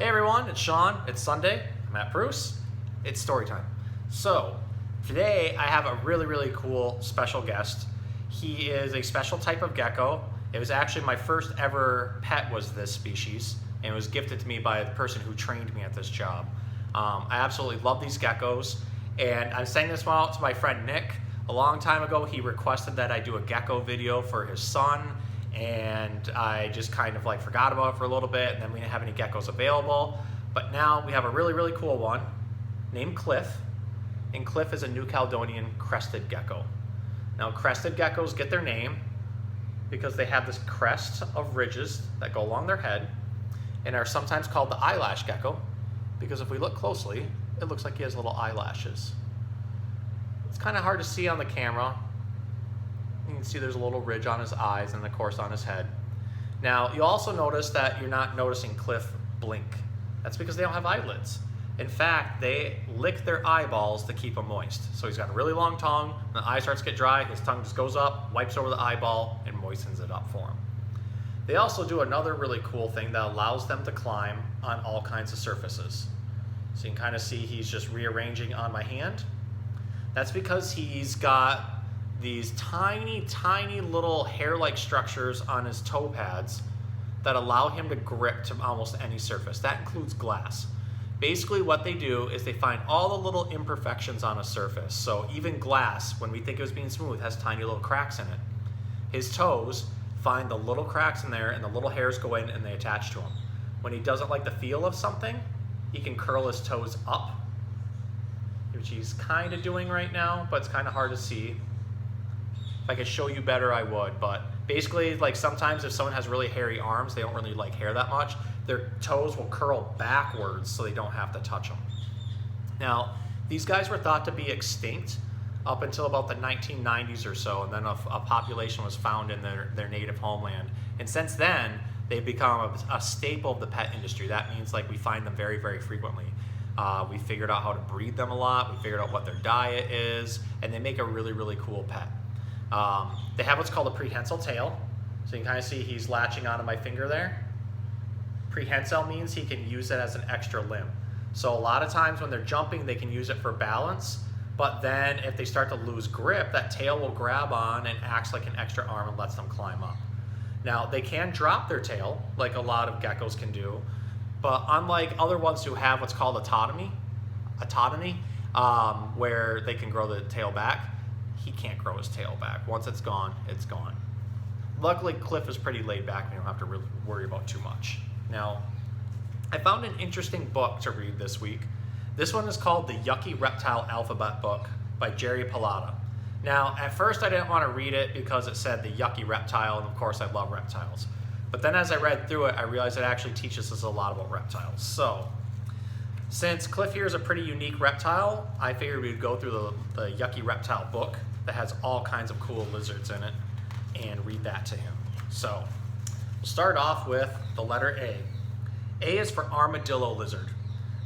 Hey everyone, it's Sean. It's Sunday. I'm at Bruce. It's story time. So today I have a really cool special guest. He is a special type of gecko. It was actually my first ever pet was this species, and it was gifted to me by the person who trained me at this job. I absolutely love these geckos, and I'm sending this one out to my friend Nick. A long time ago, he requested that I do a gecko video for his son, and I just kind of like forgot about it for a little bit, and then we didn't have any geckos available. But now we have a really cool one named Cliff, and Cliff is a New Caledonian crested gecko. Now crested geckos get their name because they have this crest of ridges that go along their head and are sometimes called the eyelash gecko because if we look closely, it looks like he has little eyelashes. It's kind of hard to see on the camera. You can see there's a little ridge on his eyes and of course on his head. Now you'll also notice that you're not noticing Cliff blink. That's because they don't have eyelids. In fact, they lick their eyeballs to keep them moist. So he's got a really long tongue. When the eye starts to get dry, his tongue just goes up, wipes over the eyeball, and moistens it up for him. They also do another really cool thing that allows them to climb on all kinds of surfaces. So you can kind of see he's just rearranging on my hand. That's because he's got these tiny little hair-like structures on his toe pads that allow him to grip to almost any surface. That includes glass. Basically what they do is they find all the little imperfections on a surface. So even glass, when we think it was being smooth, has tiny little cracks in it. His toes find the little cracks in there and the little hairs go in and they attach to him. When he doesn't like the feel of something, he can curl his toes up, which he's kind of doing right now, but it's kind of hard to see. If I could show you better, I would, but basically, like sometimes if someone has really hairy arms, they don't really like hair that much, their toes will curl backwards so they don't have to touch them. Now, these guys were thought to be extinct up until about the 1990s or so, and then a population was found in their native homeland. And since then, they've become a staple of the pet industry. That means like we find them very frequently. We figured out how to breed them a lot, we figured out what their diet is, and they make a really cool pet. They have what's called a prehensile tail. So you can kind of see he's latching onto my finger there. Prehensile means he can use it as an extra limb. So a lot of times when they're jumping, they can use it for balance, but then if they start to lose grip, that tail will grab on and acts like an extra arm and lets them climb up. Now they can drop their tail, like a lot of geckos can do, but unlike other ones who have what's called autotomy, where they can grow the tail back, he can't grow his tail back. Once it's gone, it's gone. Luckily, Cliff is pretty laid back and you don't have to really worry about too much. Now, I found an interesting book to read this week. This one is called the Yucky Reptile Alphabet Book by Jerry Palata. Now, at first I didn't want to read it because it said the Yucky Reptile, and of course I love reptiles. But then as I read through it, I realized it actually teaches us a lot about reptiles. So, since Cliff here is a pretty unique reptile, I figured we'd go through the Yucky Reptile book that has all kinds of cool lizards in it and read that to him. So, we'll start off with the letter A. A is for Armadillo Lizard.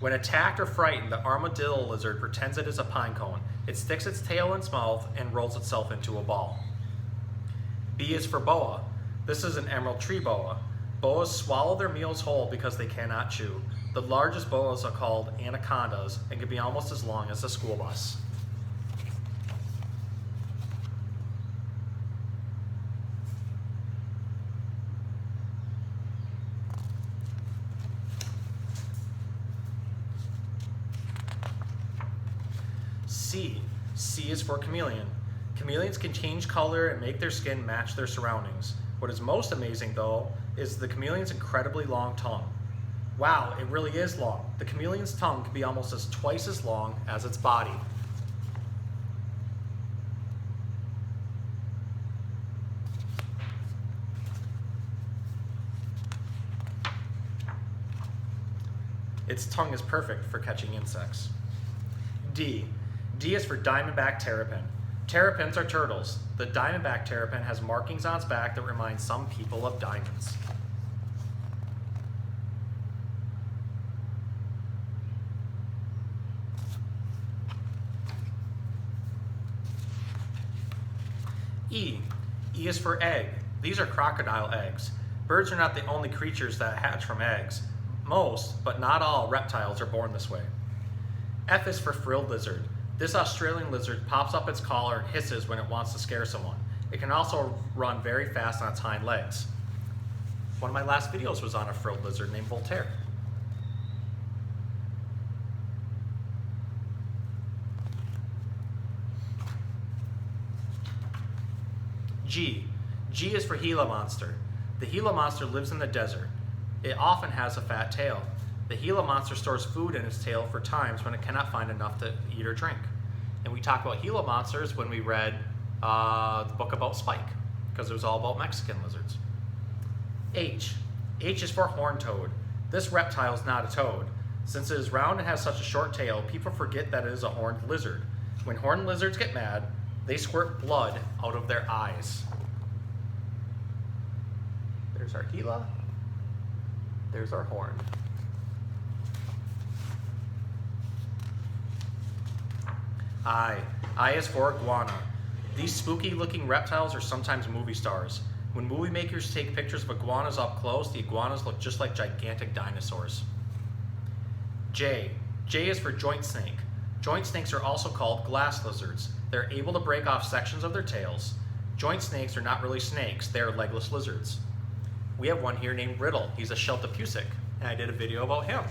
When attacked or frightened, the Armadillo Lizard pretends it is a pine cone. It sticks its tail in its mouth and rolls itself into a ball. B is for Boa. This is an emerald tree boa. Boas swallow their meals whole because they cannot chew. The largest boas are called anacondas and can be almost as long as a school bus. C is for chameleon. Chameleons can change color and make their skin match their surroundings. What is most amazing though is the chameleon's incredibly long tongue. Wow, it really is long. The chameleon's tongue can be almost twice as long as its body. Its tongue is perfect for catching insects. D is for diamondback terrapin. Terrapins are turtles. The diamondback terrapin has markings on its back that remind some people of diamonds. E is for egg. These are crocodile eggs. Birds are not the only creatures that hatch from eggs. Most, but not all, reptiles are born this way. F is for frilled lizard. This Australian lizard pops up its collar and hisses when it wants to scare someone. It can also run very fast on its hind legs. One of my last videos was on a frilled lizard named Voltaire. G. G is for Gila Monster. The Gila Monster lives in the desert. It often has a fat tail. The Gila Monster stores food in its tail for times when it cannot find enough to eat or drink. And we talked about Gila Monsters when we read the book about Spike, because it was all about Mexican lizards. H. H is for horned toad. This reptile is not a toad. Since it is round and has such a short tail, people forget that it is a horned lizard. When horned lizards get mad, they squirt blood out of their eyes. There's our Gila. There's our horn. I. I is for iguana. These spooky looking reptiles are sometimes movie stars. When movie makers take pictures of iguanas up close, the iguanas look just like gigantic dinosaurs. J. J is for joint snake. Joint snakes are also called glass lizards. They're able to break off sections of their tails. Joint snakes are not really snakes, they are legless lizards. We have one here named Riddle. He's a Sheltopusic, and I did a video about him.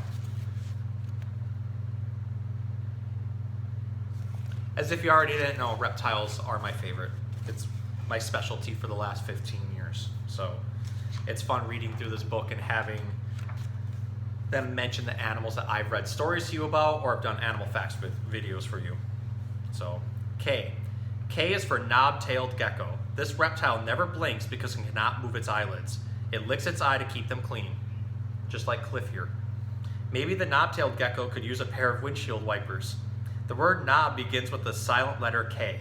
As if you already didn't know, reptiles are my favorite. It's my specialty for the last 15 years. So it's fun reading through this book and having them mention the animals that I've read stories to you about or have done animal facts with videos for you. So K. K is for knob-tailed gecko. This reptile never blinks because it cannot move its eyelids. It licks its eye to keep them clean, just like Cliff here. Maybe the knob-tailed gecko could use a pair of windshield wipers. The word knob begins with the silent letter K.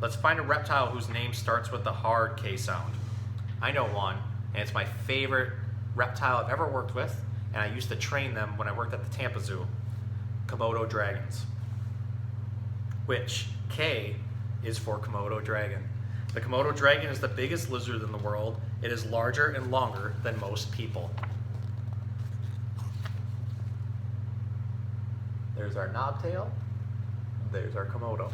Let's find a reptile whose name starts with the hard K sound. I know one, and it's my favorite reptile I've ever worked with, and I used to train them when I worked at the Tampa Zoo. Komodo Dragons. Which, K, is for Komodo Dragon. The Komodo Dragon is the biggest lizard in the world. It is larger and longer than most people. There's our knobtail. There's our Komodo.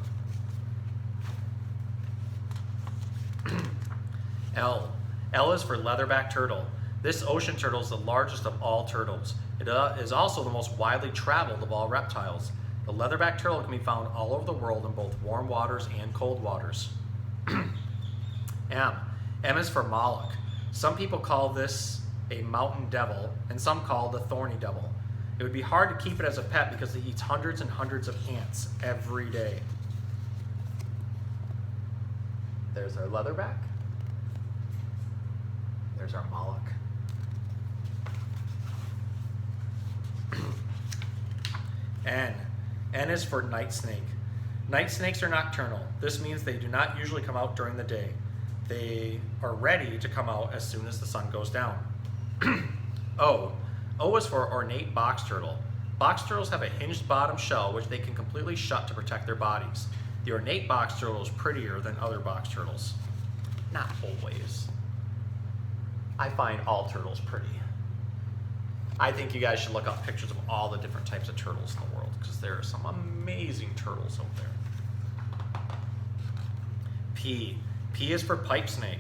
L. L is for Leatherback Turtle. This ocean turtle is the largest of all turtles. It is also the most widely traveled of all reptiles. The Leatherback Turtle can be found all over the world in both warm waters and cold waters. M. M is for Moloch. Some people call this a mountain devil, and some call it a thorny devil. It would be hard to keep it as a pet because it eats hundreds and hundreds of ants every day. There's our leatherback. There's our Moloch. N. N is for night snake. Night snakes are nocturnal. This means they do not usually come out during the day. They are ready to come out as soon as the sun goes down. O. O is for ornate box turtle. Box turtles have a hinged bottom shell which they can completely shut to protect their bodies. The ornate box turtle is prettier than other box turtles. Not always. I find all turtles pretty. I think you guys should look up pictures of all the different types of turtles in the world because there are some amazing turtles out there. P. P is for pipe snake.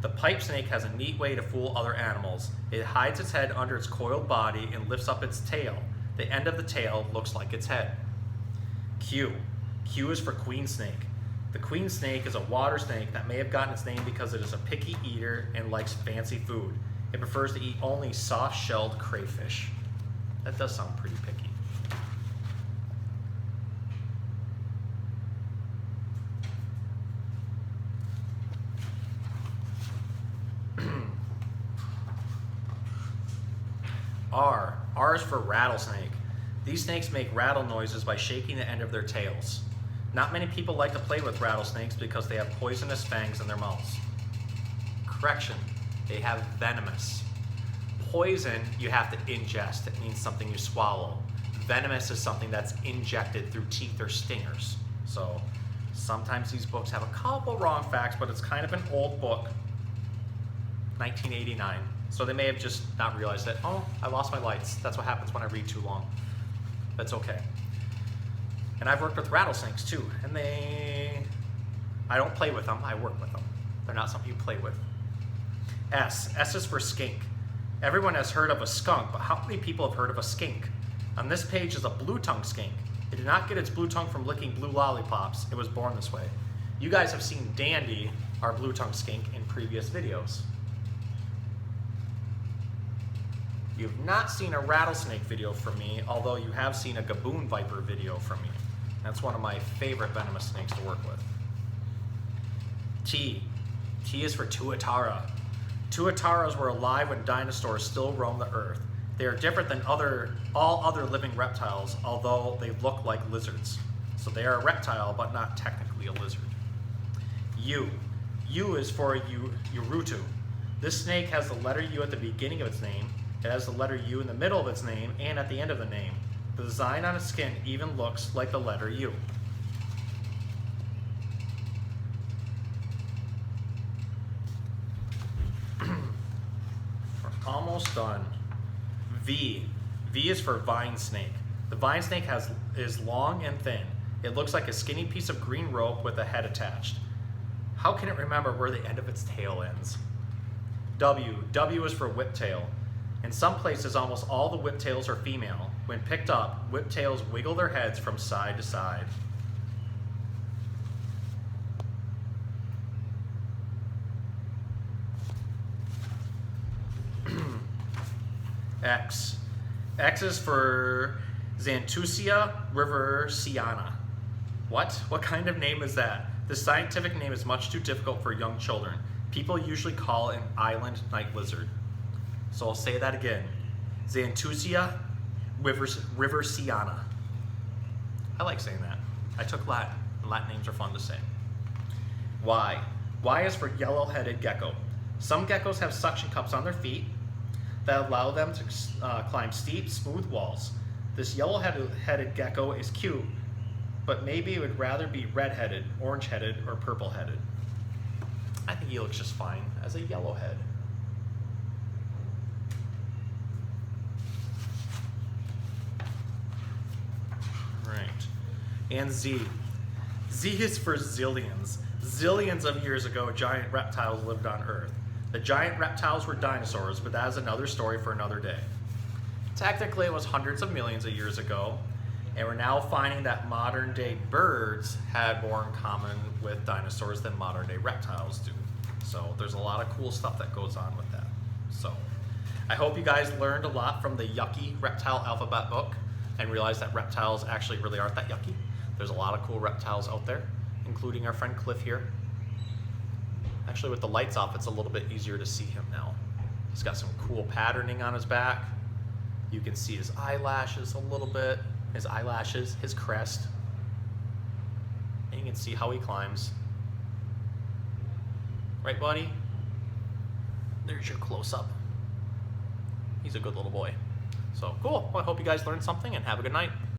The pipe snake has a neat way to fool other animals. It hides its head under its coiled body and lifts up its tail. The end of the tail looks like its head. Q. Q is for queen snake. The queen snake is a water snake that may have gotten its name because it is a picky eater and likes fancy food. It prefers to eat only soft-shelled crayfish. That does sound pretty picky. R. R is for rattlesnake. These snakes make rattle noises by shaking the end of their tails. Not many people like to play with rattlesnakes because they have poisonous fangs in their mouths. Correction, they have venomous. Poison you have to ingest. It means something you swallow. Venomous is something that's injected through teeth or stingers. So sometimes these books have a couple wrong facts, but it's kind of an old book. 1989. So they may have just not realized that, oh, I lost my lights. That's what happens when I read too long. That's okay. And I've worked with rattlesnakes too, and I don't play with them, I work with them. They're not something you play with. S is for skink. Everyone has heard of a skunk, but how many people have heard of a skink? On this page is a blue-tongued skink. It did not get its blue tongue from licking blue lollipops. It was born this way. You guys have seen Dandy, our blue-tongued skink, in previous videos. You've not seen a rattlesnake video from me, although you have seen a gaboon viper video from me. That's one of my favorite venomous snakes to work with. T is for tuatara. Tuataras were alive when dinosaurs still roamed the earth. They are different than all other living reptiles, although they look like lizards. So they are a reptile, but not technically a lizard. U is for urutu. This snake has the letter U at the beginning of its name. It has the letter U in the middle of its name and at the end of the name. The design on its skin even looks like the letter U. We're almost done. V is for vine snake. The vine snake is long and thin. It looks like a skinny piece of green rope with a head attached. How can it remember where the end of its tail ends? W is for whiptail. In some places, almost all the whiptails are female. When picked up, whiptails wiggle their heads from side to side. X is for Xanthusia riversiana. What? What kind of name is that? The scientific name is much too difficult for young children. People usually call it an island night lizard. So I'll say that again. Xanthusia riversiana. I like saying that. I took Latin. Latin names are fun to say. Y is for yellow-headed gecko. Some geckos have suction cups on their feet that allow them to climb steep, smooth walls. This yellow-headed gecko is cute, but maybe it would rather be red-headed, orange-headed, or purple-headed. I think he looks just fine as a yellowhead. Right. And Z is for zillions. Zillions of years ago, giant reptiles lived on Earth. The giant reptiles were dinosaurs, but that is another story for another day. Technically, it was hundreds of millions of years ago, and we're now finding that modern day birds had more in common with dinosaurs than modern day reptiles do. So there's a lot of cool stuff that goes on with that. So I hope you guys learned a lot from the Yucky reptile alphabet book and realized that reptiles actually really aren't that yucky. There's a lot of cool reptiles out there, including our friend Cliff here. Actually, with the lights off, it's a little bit easier to see him now. He's got some cool patterning on his back. You can see his eyelashes a little bit, his crest. And you can see how he climbs. Right, buddy? There's your close-up. He's a good little boy. So, cool. Well, I hope you guys learned something, and have a good night.